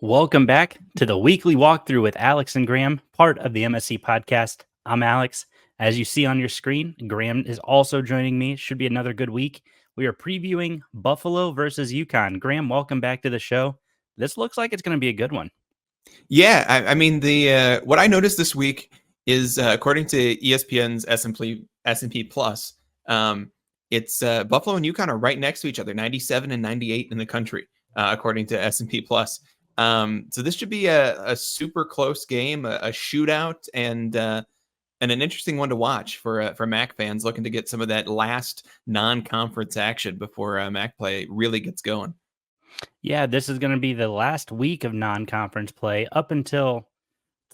Welcome back to the weekly walkthrough with Alex and Graham, part of the MSC Podcast. I'm Alex. As you see on your screen, Graham is also joining me. It should be another good week. We are previewing Buffalo versus UConn. Graham, welcome back to the show. This looks like it's going to be a good one. Yeah, I mean the what I noticed this week is according to ESPN's S&P Plus, it's Buffalo and UConn are right next to each other, 97 and 98 in the country, according to S&P Plus. So this should be a super close game, a shootout, and an interesting one to watch for MAC fans looking to get some of that last non-conference action before MAC play really gets going. Yeah, this is going to be the last week of non-conference play up until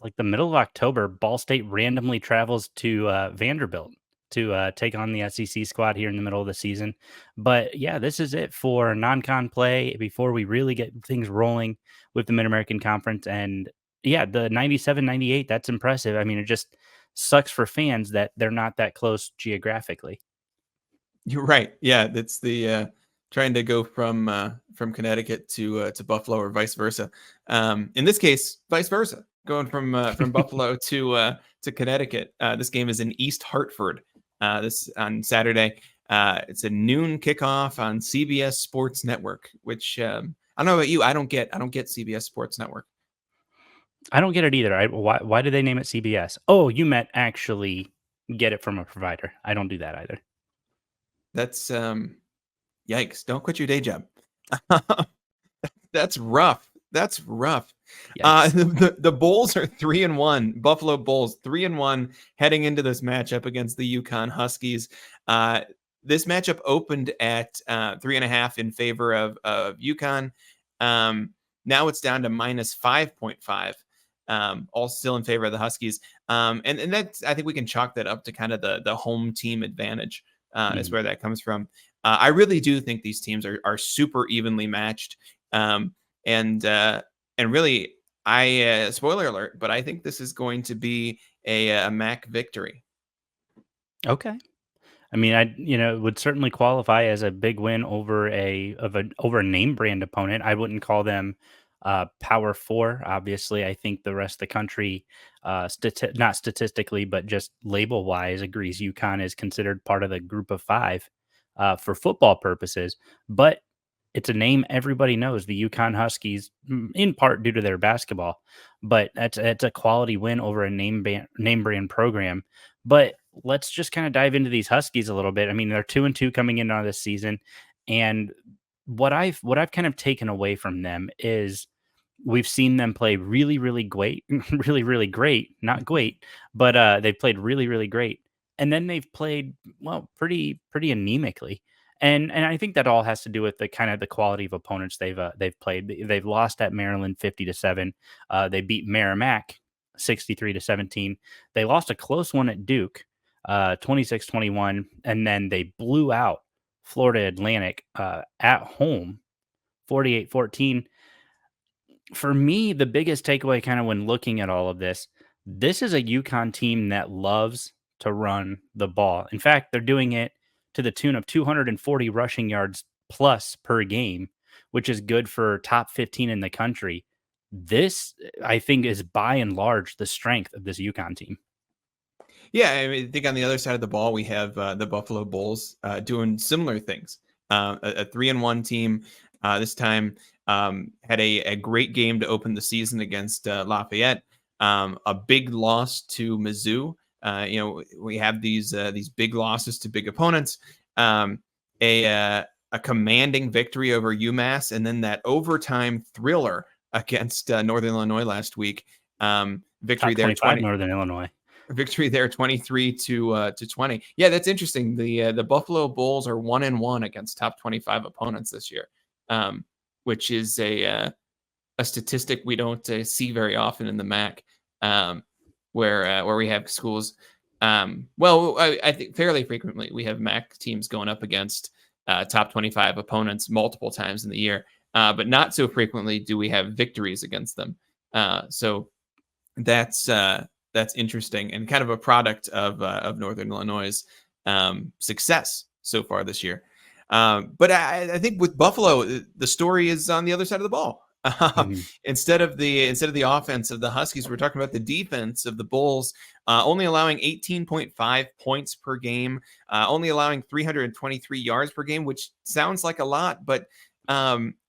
like the middle of October. Ball State randomly travels to Vanderbilt to take on the SEC squad here in the middle of the season. But yeah, this is it for non-con play before we really get things rolling with the Mid-American Conference. And yeah, the 97-98, that's impressive. I mean, it just sucks for fans that they're not that close geographically. You're right. Yeah, that's the trying to go from Connecticut to Buffalo or vice versa. In this case, vice versa, going from Buffalo to Connecticut. This game is in East Hartford. This on Saturday. It's a noon kickoff on CBS Sports Network, which I don't know about you. I don't get CBS Sports Network. I don't get it either. Why did they name it CBS? Oh, you meant actually get it from a provider. I don't do that either. That's yikes. Don't quit your day job. That's rough. That's rough. The Bulls are 3-1. Buffalo Bulls 3-1 heading into this matchup against the UConn Huskies. This matchup opened at 3.5 in favor of UConn. Now it's down to minus 5.5. All still in favor of the Huskies. And that's, I think we can chalk that up to kind of the home team advantage is where that comes from. I really do think these teams are super evenly matched. And really, spoiler alert, but I think this is going to be a MAC victory. Okay. I mean, it would certainly qualify as a big win over a name brand opponent. I wouldn't call them Power 4. Obviously, I think the rest of the country, not statistically, but just label wise, agrees UConn is considered part of the group of 5 for football purposes. But it's a name everybody knows, the UConn Huskies, in part due to their basketball. But it's a quality win over a name brand program. But let's just kind of dive into these Huskies a little bit. I mean, they're 2-2 coming in on this season, and what I've kind of taken away from them is we've seen them play really, really great, really, really great, not great, but they've played really, really great, and then they've played pretty anemically. And I think that all has to do with the kind of the quality of opponents they've played. They've lost at Maryland 50-7. They beat Merrimack 63-17. They lost a close one at Duke, 26-21, and then they blew out Florida Atlantic at home 48-14. For me, the biggest takeaway kind of when looking at all of this is a UConn team that loves to run the ball. In fact, they're doing it to the tune of 240 rushing yards plus per game, which is good for top 15 in the country. This, I think, is by and large the strength of this UConn team. Yeah, I mean, I think on the other side of the ball, we have the Buffalo Bulls doing similar things. A 3-1 team this time had a great game to open the season against Lafayette. A big loss to Mizzou. We have these big losses to big opponents. A commanding victory over UMass, and then that overtime thriller against Northern Illinois last week. Victory Top there, 25 Northern Illinois. Victory there, 23-20. Yeah, that's interesting. The Buffalo Bulls are 1-1 against top 25 opponents this year, which is a statistic we don't see very often in the MAC, where we have schools. I think fairly frequently we have MAC teams going up against top 25 opponents multiple times in the year, but not so frequently do we have victories against them. So that's interesting and kind of a product of Northern Illinois' success so far this year. But I think with Buffalo, the story is on the other side of the ball. Mhm. Instead of the offense of the Huskies, we're talking about the defense of the Bulls, only allowing 18.5 points per game, only allowing 323 yards per game, which sounds like a lot, but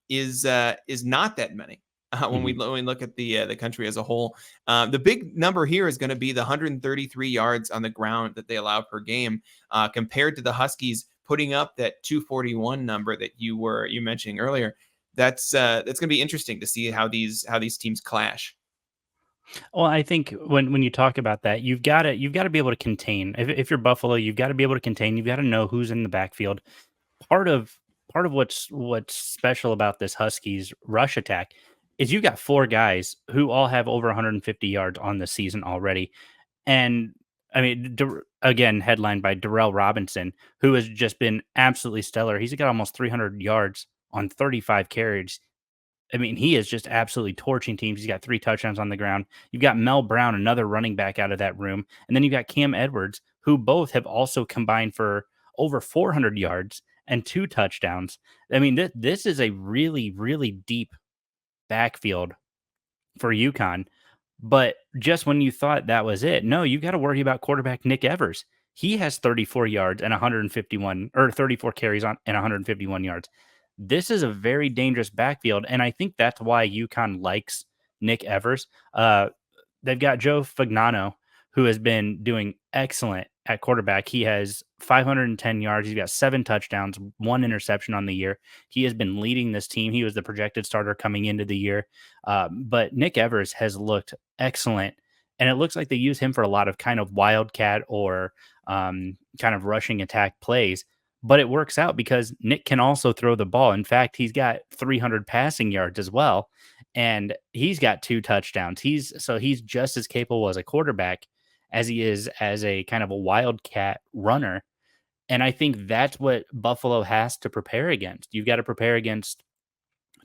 is not that many. When we look at the country as a whole, the big number here is going to be the 133 yards on the ground that they allow per game, compared to the Huskies putting up that 241 number that you mentioning earlier. That's going to be interesting to see how these teams clash. Well, I think when you talk about that, you've got to be able to contain. If you're Buffalo, you've got to be able to contain. You've got to know who's in the backfield. Part of part of what's special about this Huskies rush attack is you got four guys who all have over 150 yards on the season already. And I mean, again, headlined by Darrell Robinson, who has just been absolutely stellar. He's got almost 300 yards on 35 carries. I mean, he is just absolutely torching teams. He's got 3 touchdowns on the ground. You've got Mel Brown, another running back out of that room. And then you've got Cam Edwards, who both have also combined for over 400 yards and 2 touchdowns. I mean, this is a really, really deep backfield for UConn. But just when you thought that was it, no, you got to worry about quarterback Nick Evers. He has 34 yards and 151 or 34 carries on and 151 yards. This is a very dangerous backfield, and I think that's why UConn likes Nick Evers. They've got Joe Fagnano, who has been doing excellent at quarterback. He has 510 yards. He's got 7 touchdowns, 1 interception on the year. He has been leading this team. He was the projected starter coming into the year. But Nick Evers has looked excellent. And it looks like they use him for a lot of kind of wildcat or kind of rushing attack plays. But it works out because Nick can also throw the ball. In fact, he's got 300 passing yards as well. And he's got 2 touchdowns. He's just as capable as a quarterback as he is as a kind of a wildcat runner. And I think that's what Buffalo has to prepare against. You've got to prepare against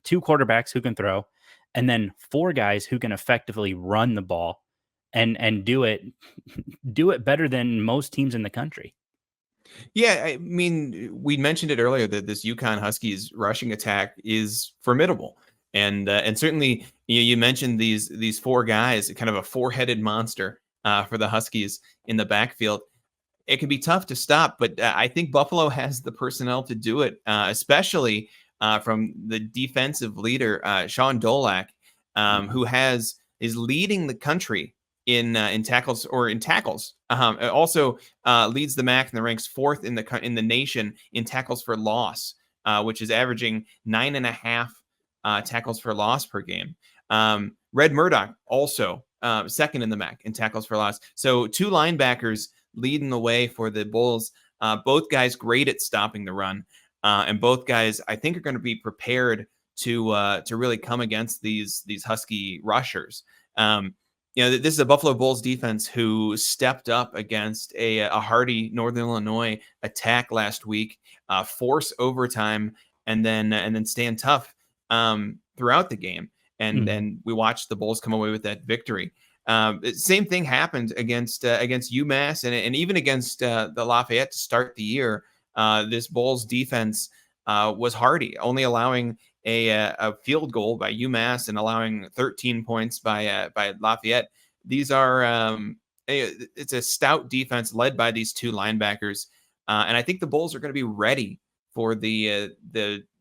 2 quarterbacks who can throw, and then 4 guys who can effectively run the ball and do it better than most teams in the country. Yeah, I mean, we mentioned it earlier that this UConn Huskies rushing attack is formidable, and certainly you mentioned these 4 guys, kind of a 4-headed monster for the Huskies in the backfield. It can be tough to stop, but I think Buffalo has the personnel to do it, especially from the defensive leader Sean Dolak, who is leading the country in tackles. Also leads the MAC and the ranks 4th in the nation in tackles for loss, which is averaging 9.5 tackles for loss per game. Red Murdoch also 2nd in the MAC in tackles for loss. So 2 linebackers leading the way for the Bulls. Both guys great at stopping the run, and both guys I think are going to be prepared to really come against these Husky rushers. This is a Buffalo Bulls defense who stepped up against a hardy Northern Illinois attack last week, force overtime, and then stand tough throughout the game. And then we watched the Bulls come away with that victory. Same thing happened against UMass and even against the Lafayette to start the year. This Bulls defense was hardy, only allowing a field goal by UMass and allowing 13 points by Lafayette. These are it's a stout defense led by these 2 linebackers, and I think the Bulls are going to be ready for the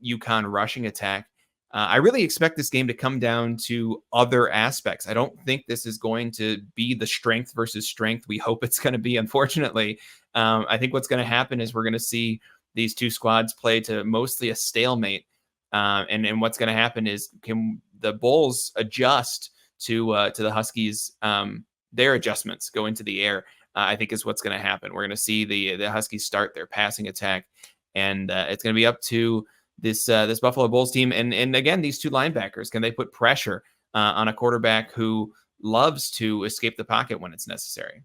UConn rushing attack. I really expect this game to come down to other aspects. I don't think this is going to be the strength versus strength we hope it's going to be, unfortunately. I think what's going to happen is we're going to see these 2 squads play to mostly a stalemate. And what's going to happen is, can the Bulls adjust to the Huskies, their adjustments go into the air, I think is what's going to happen. We're going to see the Huskies start their passing attack, and it's going to be up to this Buffalo Bulls team. And again, these 2 linebackers, can they put pressure on a quarterback who loves to escape the pocket when it's necessary?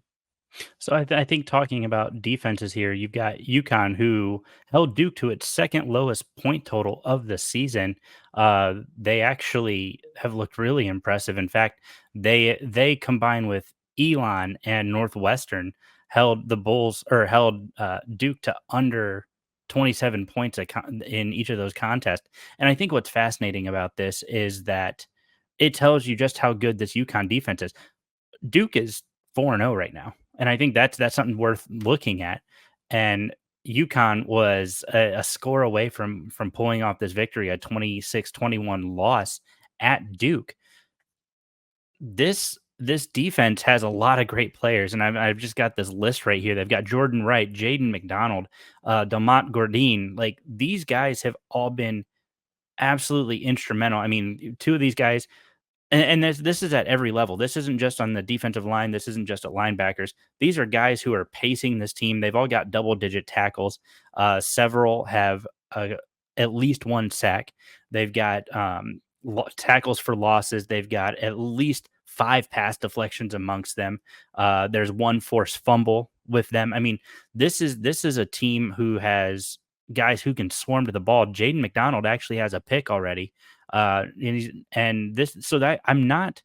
So I think talking about defenses here, you've got UConn who held Duke to its 2nd lowest point total of the season. They actually have looked really impressive. In fact, they combined with Elon and Northwestern held the Bulls or held Duke to under 27 points in each of those contests. And I think what's fascinating about this is that it tells you just how good this UConn defense is. Duke is 4-0 right now, and I think that's something worth looking at. And UConn was a score away from pulling off this victory, a 26-21 loss at Duke. This defense has a lot of great players, and I've just got this list right here. They've got Jordan Wright, Jaden McDonald, Damont Gordine. Like, these guys have all been absolutely instrumental. I mean, two of these guys, and this is at every level. This isn't just on the defensive line. This isn't just at linebackers. These are guys who are pacing this team. They've all got double-digit tackles. Several have at least one sack. They've got tackles for losses. They've got at least 5 pass deflections amongst them. There's one forced fumble with them. I mean, this is a team who has guys who can swarm to the ball. Jaden McDonald actually has a pick already. So that I'm not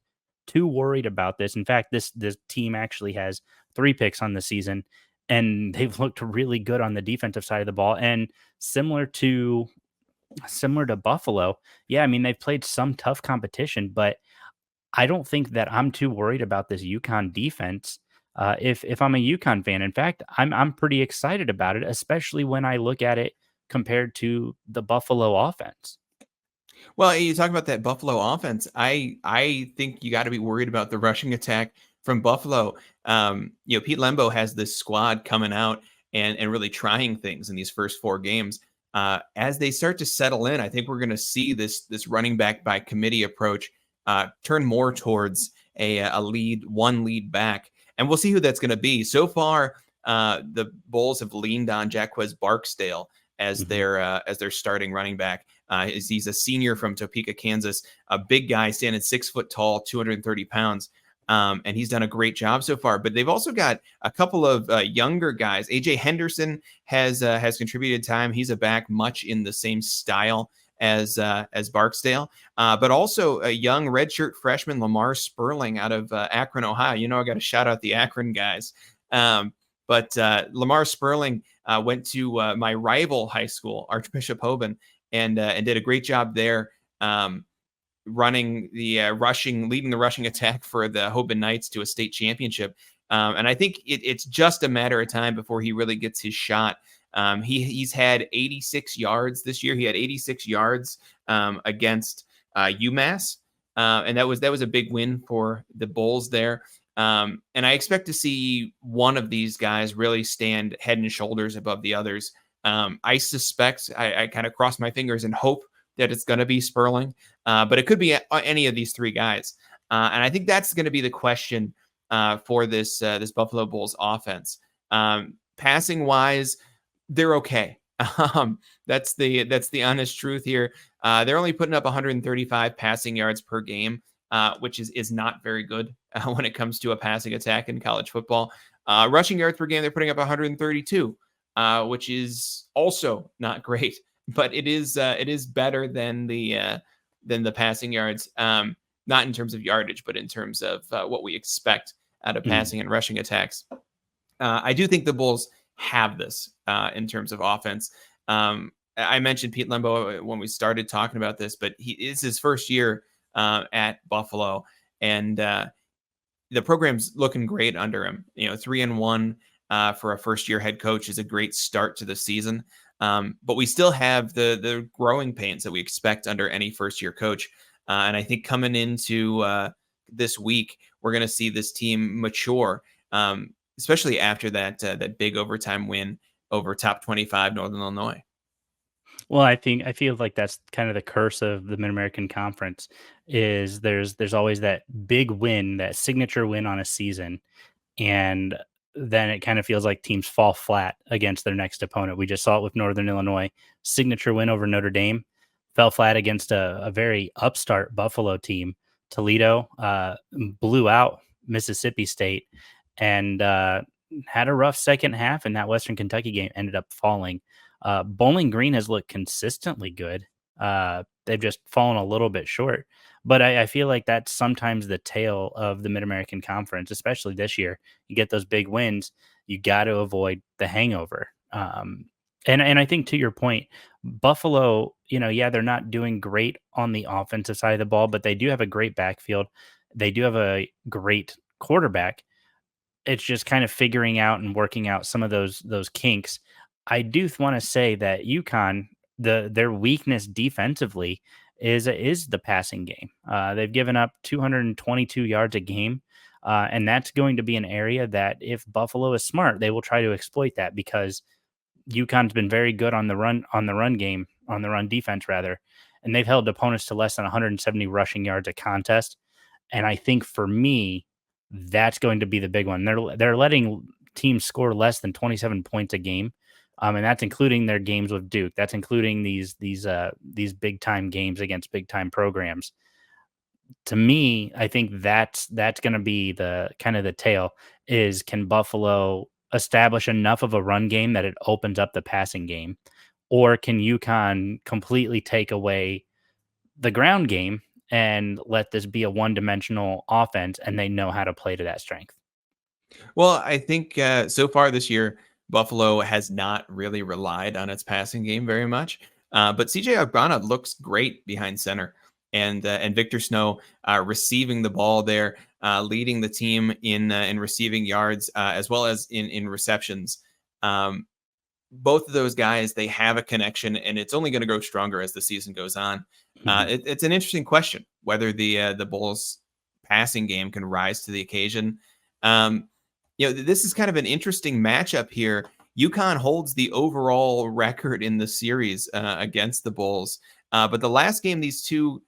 too worried about this. In fact, this team actually has 3 picks on the season, and they've looked really good on the defensive side of the ball. And similar to Buffalo, yeah, I mean, they've played some tough competition, but I don't think that I'm too worried about this UConn defense. If I'm a UConn fan, in fact, I'm pretty excited about it, especially when I look at it compared to the Buffalo offense. Well, you talk about that Buffalo offense. I think you got to be worried about the rushing attack from Buffalo. Pete Lembo has this squad coming out and really trying things in these first 4 games. As they start to settle in, I think we're going to see this running back by committee approach turn more towards a one lead back, and we'll see who that's going to be. So far, the Bulls have leaned on Jacquez Barksdale as their starting running back. He's a senior from Topeka, Kansas, a big guy, standing 6 foot tall, 230 pounds. And he's done a great job so far. But they've also got a couple of younger guys. AJ Henderson has contributed time. He's a back much in the same style as Barksdale, but also a young redshirt freshman, Lamar Sperling, out of Akron, Ohio. I got to shout out the Akron guys. But Lamar Sperling went to my rival high school, Archbishop Hoban, and did a great job there, leading the rushing attack for the Hoban Knights to a state championship. And I think it's just a matter of time before he really gets his shot. He's had 86 yards this year. He had 86 yards against UMass, and that was a big win for the Bulls there. And I expect to see one of these guys really stand head and shoulders above the others. I suspect, I kind of cross my fingers and hope that it's going to be Sperling, but it could be any of these 3 guys. And I think that's going to be the question for this Buffalo Bulls offense. Passing wise, they're okay. That's the honest truth here. They're only putting up 135 passing yards per game, which is not very good when it comes to a passing attack in college football. Rushing yards per game, they're putting up 132, which is also not great, but it is better than the passing yards. Not in terms of yardage, but in terms of what we expect out of passing and rushing attacks. I do think the Bulls have this in terms of offense. I mentioned Pete Lembo when we started talking about this, but he is his first year at Buffalo, and the program's looking great under him. 3-1 for a first-year head coach is a great start to the season. But we still have the growing pains that we expect under any first-year coach. And I think coming into this week, we're going to see this team mature, especially after that big overtime win over top 25 Northern Illinois. Well, I feel like that's kind of the curse of the Mid-American Conference is there's always that big win, that signature win on a season, and then it kind of feels like teams fall flat against their next opponent. We just saw it with Northern Illinois, signature win over Notre Dame, fell flat against a very upstart Buffalo team. Toledo blew out Mississippi State and had a rough second half, and that Western Kentucky game ended up falling. Bowling Green has looked consistently good. They've just fallen a little bit short. But I feel like that's sometimes the tale of the Mid-American Conference, especially this year. You get those big wins, you got to avoid the hangover. And I think to your point, Buffalo, yeah, they're not doing great on the offensive side of the ball, but they do have a great backfield. They do have a great quarterback. It's just kind of figuring out and working out some of those kinks. I do want to say that UConn, their weakness defensively is the passing game. They've given up 222 yards a game, and that's going to be an area that if Buffalo is smart, they will try to exploit that because UConn's been very good on the run game, on the run defense rather, and they've held opponents to less than 170 rushing yards a contest. And I think for me, that's going to be the big one. They're letting teams score less than 27 points a game, and that's including their games with Duke. That's including these big time games against big time programs. To me, I think that's going to be the kind of the tail is can Buffalo establish enough of a run game that it opens up the passing game, or can UConn completely take away the ground game and let this be a one-dimensional offense and they know how to play to that strength? Well, I think so far this year, Buffalo has not really relied on its passing game very much. But CJ Agbana looks great behind center, and Victor Snow receiving the ball there, leading the team in receiving yards as well as in receptions. Both of those guys, they have a connection, and it's only going to grow stronger as the season goes on. Mhm. It's an interesting question whether the Bulls passing game can rise to the occasion. Um, this is kind of an interesting matchup here. UConn holds the overall record in the series against the Bulls, but the last game these two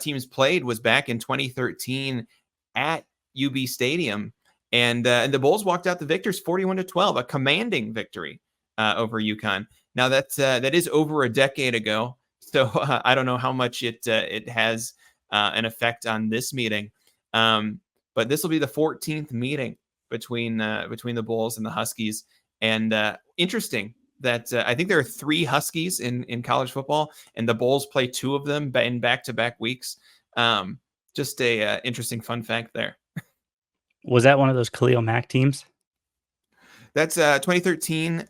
teams played was back in 2013 at UB Stadium, and the Bulls walked out the victors 41-12, a commanding victory over UConn. Now that is over a decade ago, so I don't know how much it has an effect on this meeting. But this will be the 14th meeting between the Bulls and the Huskies. And interesting that I think there are 3 Huskies in college football, and the Bulls play 2 of them in back-to-back weeks. Just a interesting fun fact there. Was that one of those Khalil Mack teams? That's 2013.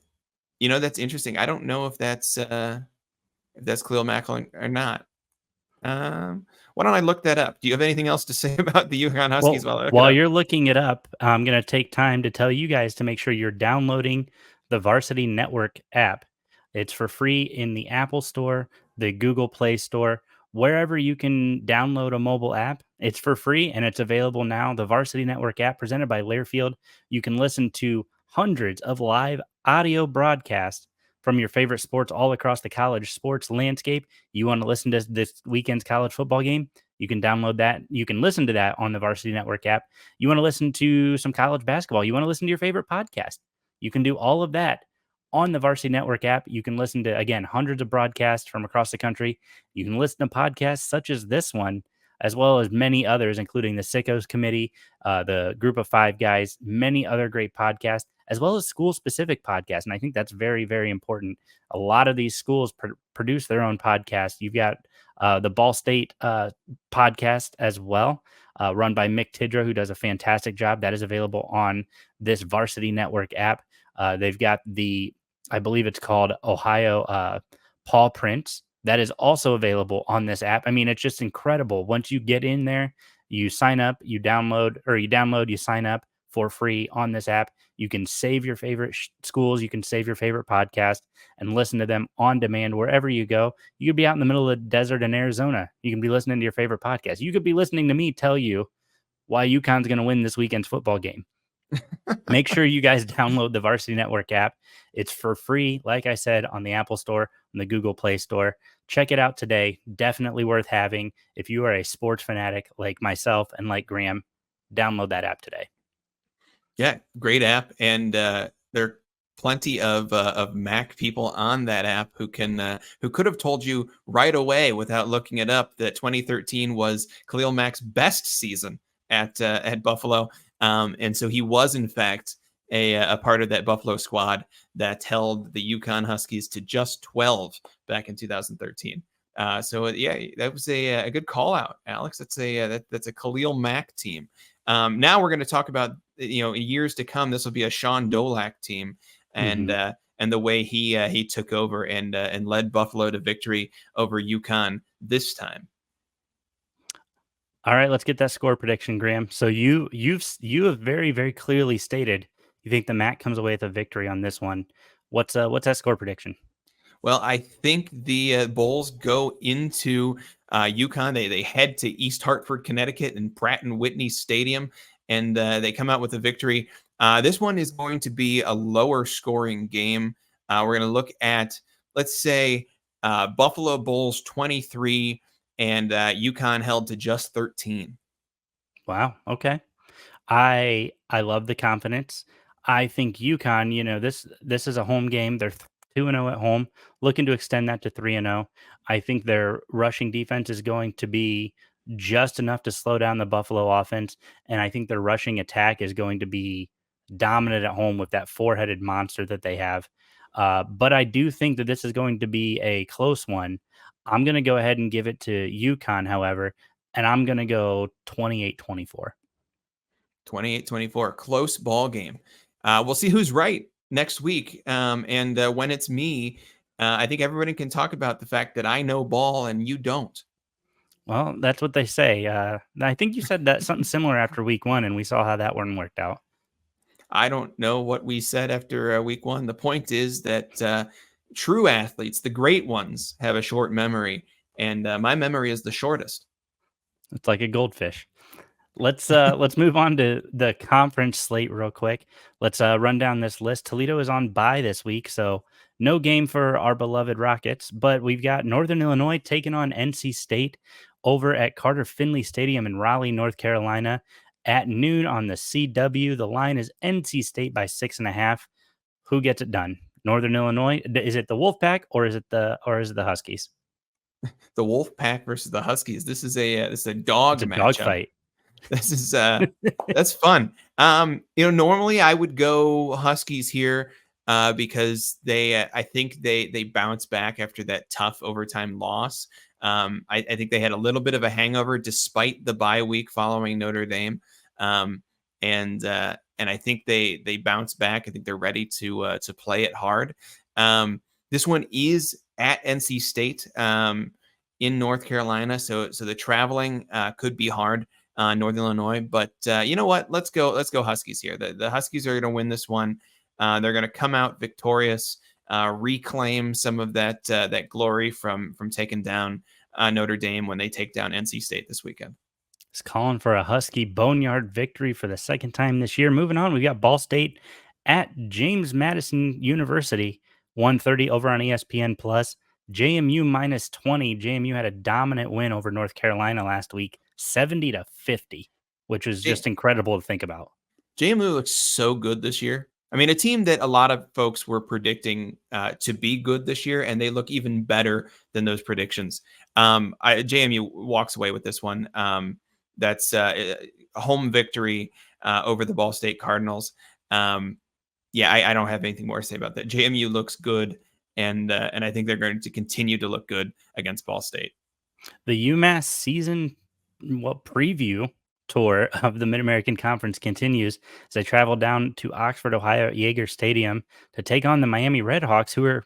That's interesting. I don't know if that's Khalil Mack or not. Why don't I look that up? Do you have anything else to say about the UConn Huskies Well, while I look it while up? you're looking it up, I'm going to take time to tell you guys to make sure you're downloading the Varsity Network app. It's for free in the Apple Store, the Google Play Store, wherever you can download a mobile app. It's for free and it's available now. The Varsity Network app presented by Learfield. You can listen to hundreds of live audio broadcasts from your favorite sports all across the college sports landscape. You want to listen to this weekend's college football game? You can download that. You can listen to that on the Varsity Network app. You want to listen to some college basketball. You want to listen to your favorite podcast. You can do all of that on the Varsity Network app. You can listen to, again, hundreds of broadcasts from across the country. You can listen to podcasts such as this one, as well as many others, including the Sickos Committee, the Group of Five Guys, many other great podcasts, as well as school-specific podcasts. And I think that's very, very important. A lot of these schools produce their own podcasts. You've got the Ball State podcast as well, run by Mick Tidra, who does a fantastic job. That is available on this Varsity Network app. They've got I believe it's called Ohio Paw Prints. That is also available on this app. I mean, it's just incredible. Once you get in there, you sign up, you download, you sign up for free on this app. You can save your favorite schools. You can save your favorite podcast and listen to them on demand wherever you go. You could be out in the middle of the desert in Arizona. You can be listening to your favorite podcast. You could be listening to me tell you why UConn's going to win this weekend's football game. Make sure you guys download the Varsity Network app. It's for free, like I said, on the Apple Store and the Google Play Store. Check it out today. Definitely worth having. If you are a sports fanatic like myself and like Graham, download that app today. Yeah, great app, and there are plenty of Mac people on that app who could have told you right away without looking it up that 2013 was Khalil Mack's best season at Buffalo, and so he was in fact a part of that Buffalo squad that held the UConn Huskies to just 12 back in 2013. So yeah, that was a good call out, Alex. That's a Khalil Mack team. Now we're going to talk about in years to come. This will be a Sean Dolak team, and and the way he took over and led Buffalo to victory over UConn this time. All right, let's get that score prediction, Graham. So you have very very clearly stated you think the Mac comes away with a victory on this one. What's that score prediction? Well, I think the Bulls go into UConn. They head to East Hartford, Connecticut, and Pratt and Whitney Stadium, and they come out with a victory. This one is going to be a lower scoring game. We're going to look at, let's say, Buffalo Bulls 23 and UConn held to just 13. Wow. Okay. I love the confidence. I think UConn, this is a home game. They're 2-0 at home, looking to extend that to 3-0. I think their rushing defense is going to be just enough to slow down the Buffalo offense, and I think their rushing attack is going to be dominant at home with that four-headed monster that they have. But I do think that this is going to be a close one. I'm going to go ahead and give it to UConn, however, and I'm going to go 28-24. 28-24, close ball game. We'll see who's right next week. And when it's me, I think everybody can talk about the fact that I know ball and you don't. Well, that's what they say. I think you said that something similar after week one, and we saw how that one worked out. I don't know what we said after week one. The point is that true athletes, the great ones, have a short memory, and my memory is the shortest. It's like a goldfish. Let's move on to the conference slate real quick. Let's run down this list. Toledo is on bye this week, so no game for our beloved Rockets, but we've got Northern Illinois taking on NC State over at Carter Finley Stadium in Raleigh, North Carolina at noon on the CW. The line is NC State by 6.5. Who gets it done? Northern Illinois? Is it the Wolfpack or is it the Huskies? The Wolfpack versus the Huskies. This is a dog It's a matchup. dog fight. This is that's fun. Normally I would go Huskies here because I think they bounce back after that tough overtime loss. I think they had a little bit of a hangover despite the bye week following Notre Dame. And I think they bounce back. I think they're ready to play it hard. This one is at NC State in North Carolina, so the traveling could be hard. Northern Illinois, but you know what? Let's go Huskies here. The Huskies are going to win this one. They're going to come out victorious, reclaim some of that glory from taking down Notre Dame when they take down NC State this weekend. It's calling for a Husky boneyard victory for the second time this year. Moving on, we got Ball State at James Madison University, 1:30 over on ESPN Plus. JMU minus 20. JMU had a dominant win over North Carolina last week, 70-50, which was just incredible to think about. JMU looks so good this year. I mean, a team that a lot of folks were predicting to be good this year, and they look even better than those predictions. JMU walks away with this one. That's a home victory over the Ball State Cardinals. I don't have anything more to say about that. JMU looks good, and I think they're going to continue to look good against Ball State. The UMass season preview tour of the Mid-American Conference continues as they travel down to Oxford, Ohio at Yager Stadium to take on the Miami Redhawks, who are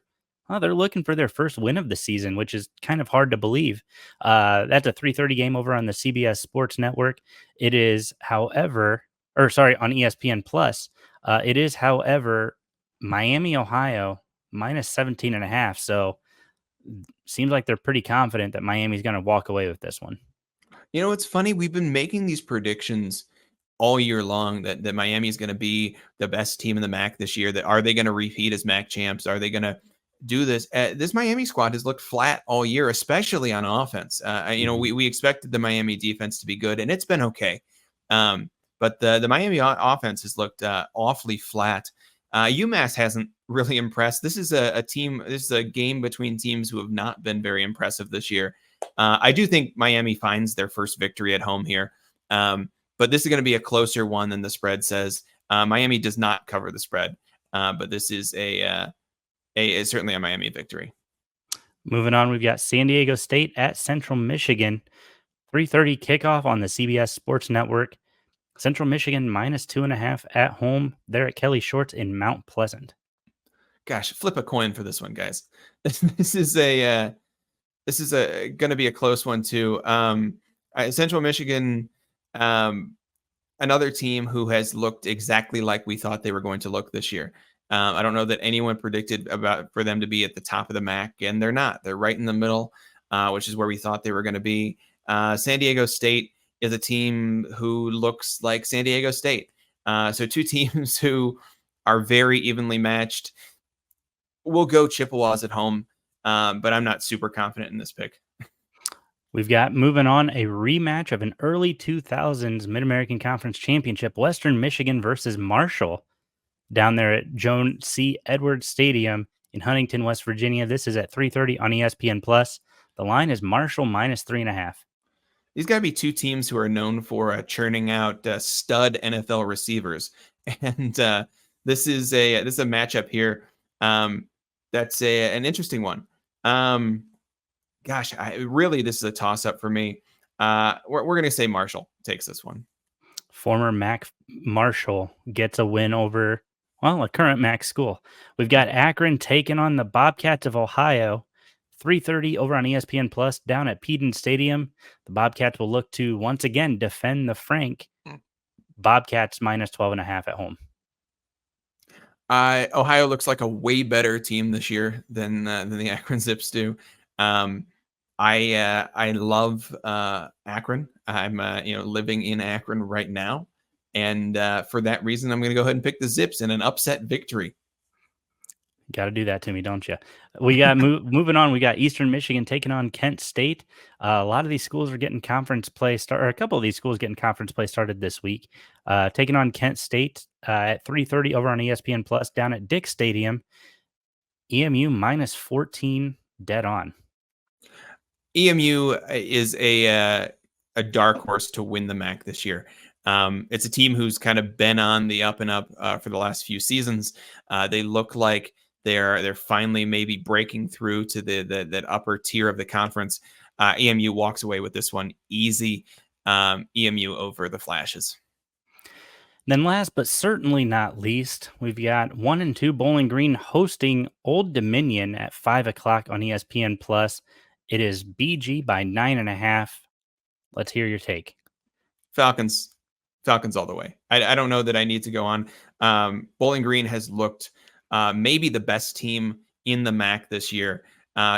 they're looking for their first win of the season, which is kind of hard to believe. That's a 3:30 game over on the CBS Sports Network. It is, however, on ESPN Plus. It is, however, Miami, Ohio, minus 17.5. So seems like they're pretty confident that Miami's going to walk away with this one. You know, it's funny. We've been making these predictions all year long that Miami is going to be the best team in the MAC this year. That are they going to repeat as MAC champs? Are they going to do this? This Miami squad has looked flat all year, especially on offense. We expected the Miami defense to be good, and it's been okay. But the Miami offense has looked awfully flat. UMass hasn't really impressed. This is a team. This is a game between teams who have not been very impressive this year. I do think Miami finds their first victory at home here. But this is going to be a closer one than the spread says. Miami does not cover the spread, but this is certainly a Miami victory. Moving on, we've got San Diego State at Central Michigan. 3:30 kickoff on the CBS Sports Network. Central Michigan minus 2.5 at home. They're at Kelly Shorts in Mount Pleasant. Gosh, flip a coin for this one, guys. This is a going to be a close one too. Central Michigan, another team who has looked exactly like we thought they were going to look this year. I don't know that anyone predicted for them to be at the top of the MAC, and they're not. They're right in the middle, which is where we thought they were going to be. San Diego State is a team who looks like San Diego State. So two teams who are very evenly matched. We'll go Chippewas at home, but I'm not super confident in this pick. We've got, moving on, a rematch of an early 2000s Mid-American Conference Championship, Western Michigan versus Marshall, down there at Joan C. Edwards Stadium in Huntington, West Virginia. This is at 3:30 on ESPN+. The line is Marshall minus 3.5. These got to be two teams who are known for churning out stud NFL receivers, and this is a matchup here. That's an interesting one. Gosh, this is a toss-up for me. We're going to say Marshall takes this one. Former MAC Marshall gets a win over, well, a current MAC school. We've got Akron taking on the Bobcats of Ohio. 3:30 over on ESPN Plus down at Peden Stadium. The Bobcats will look to once again defend the Frank. Bobcats minus 12.5 at home. Ohio looks like a way better team this year than the Akron Zips do. I love Akron. I'm living in Akron right now, and for that reason, I'm going to go ahead and pick the Zips in an upset victory. Got to do that to me, don't you? We got moving on. We got Eastern Michigan taking on Kent State. A lot of these schools are getting conference play start, or a couple of these schools getting conference play started this week. Taking on Kent State at 3:30 over on ESPN Plus down at Dick Stadium. EMU minus 14 dead on. EMU is a dark horse to win the MAC this year. It's a team who's kind of been on the up and up for the last few seasons. They look like they're finally maybe breaking through to that upper tier of the conference. EMU walks away with this one easy. EMU over the Flashes. Then last but certainly not least, we've got 1 and 2 Bowling Green hosting Old Dominion at 5 o'clock on ESPN Plus. It is BG by 9.5. Let's hear your take. Falcons all the way. I don't know that I need to go on. Bowling Green has looked maybe the best team in the MAC this year,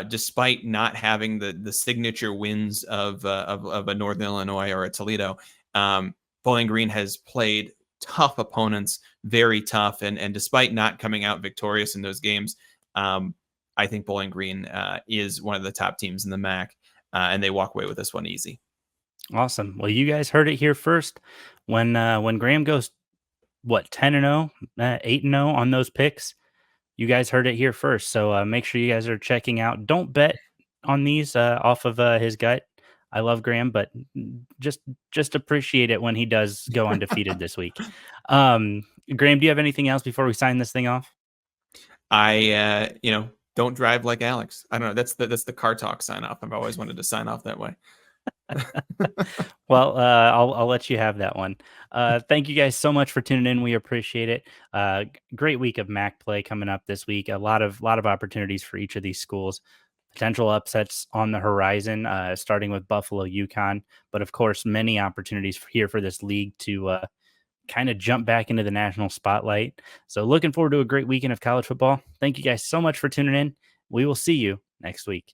despite not having the signature wins of a Northern Illinois or a Toledo. Bowling Green has played tough opponents, very tough, and despite not coming out victorious in those games, I think Bowling Green is one of the top teams in the MAC, and they walk away with this one easy. Awesome. Well, you guys heard it here first. When Graham goes, 10-0, 8-0 on those picks, you guys heard it here first. So make sure you guys are checking out. Don't bet on these off of his gut. I love Graham, but just appreciate it when he does go undefeated this week. Graham, do you have anything else before we sign this thing off? I don't drive like Alex. I don't know. That's the car talk sign off. I've always wanted to sign off that way. Well, I'll let you have that one. Thank you guys so much for tuning in. We appreciate it. Great week of MAC play coming up this week. A lot of opportunities for each of these schools. Potential upsets on the horizon, starting with Buffalo, UConn, but of course, many opportunities here for this league to kind of jump back into the national spotlight. So looking forward to a great weekend of college football. Thank you guys so much for tuning in. We will see you next week.